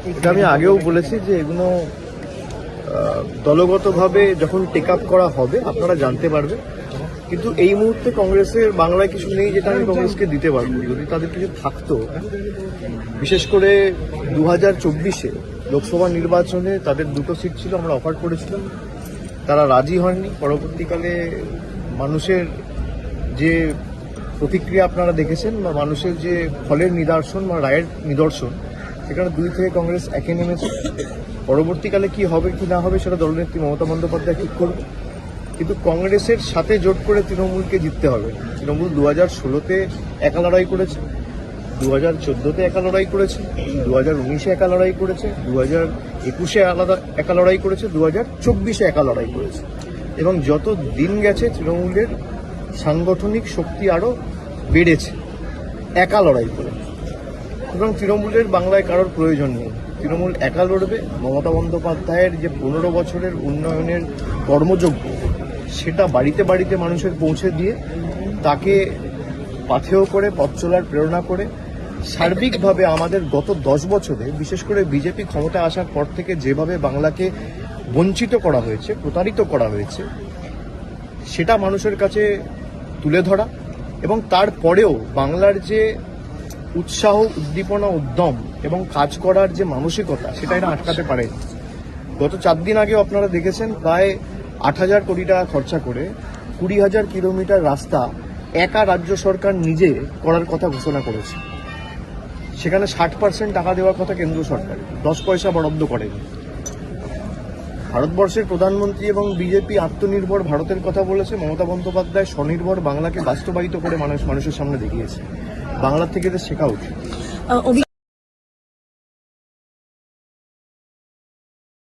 এটা আমি আগেও বলেছি যে এগুলো দলগতভাবে যখন টেক আপ করা হবে আপনারা জানতে পারবেন, কিন্তু এই মুহূর্তে কংগ্রেসের বাংলায় কিছু নেই যেটা আমি কংগ্রেসকে দিতে পারবো। যদি তাদের কিছু থাকতো, বিশেষ করে 2024-এ লোকসভা নির্বাচনে তাদের 2টো সিট ছিল, আমরা অফার করেছিলাম, তারা রাজি হয়নি। পরবর্তীকালে মানুষের যে প্রতিক্রিয়া আপনারা দেখেছেন বা মানুষের যে ফলের নিদর্শন বা রায়ের নিদর্শন, সেখানে 2 থেকে কংগ্রেস একে নেমেছে। পরবর্তীকালে কি হবে কি না হবে সেটা দলনেত্রী মমতা বন্দ্যোপাধ্যায় ঠিক করবে, কিন্তু কংগ্রেসের সাথে জোট করে তৃণমূলকে জিততে হবে। তৃণমূল 2016-তে একা লড়াই করেছে, 2014-তে একা লড়াই করেছে, 2019-এ একা লড়াই করেছে, 2021-এ একা লড়াই করেছে, 2024-এ একা লড়াই করেছে। এবং যত দিন গেছে তৃণমূলের সাংগঠনিক শক্তি আরও বেড়েছে একা লড়াই করে। এবং তৃণমূলের বাংলায় কারোর প্রয়োজন নেই, তৃণমূল একা লড়বে। মমতা বন্দ্যোপাধ্যায়ের যে 15 বছরের উন্নয়নের কর্মযজ্ঞ, সেটা বাড়িতে বাড়িতে মানুষের পৌঁছে দিয়ে তাকে পাথেয় করে পথ চলার প্রেরণা করে সার্বিকভাবে আমাদের গত 10 বছরে বিশেষ করে বিজেপি ক্ষমতা আসার পর থেকে যেভাবে বাংলাকে বঞ্চিত করা হয়েছে, প্রতারিত করা হয়েছে, সেটা মানুষের কাছে তুলে ধরা এবং তারপরেও বাংলার যে উৎসাহ, উদ্দীপনা, উদ্যম এবং কাজ করার যে মানসিকতা, সেটা এরা আটকাতে পারে। গত 4 দিন আগেও আপনারা দেখেছেন প্রায় 8,000 কোটি টাকা খরচা করে 20,000 কিলোমিটার রাস্তা একা রাজ্য সরকার নিজে করার কথা ঘোষণা করেছে। সেখানে 60% টাকা দেওয়ার কথা কেন্দ্র সরকার, 10 পয়সা বরাদ্দ করেনি। ভারতবর্ষের প্রধানমন্ত্রী এবং বিজেপি আত্মনির্ভর ভারতের কথা বলেছে, মমতা বন্দ্যোপাধ্যায় স্বনির্ভর বাংলাকে বাস্তবায়িত করে মানুষের সামনে দেখিয়েছে। বাংলার থেকে এদের শেখা উচিত।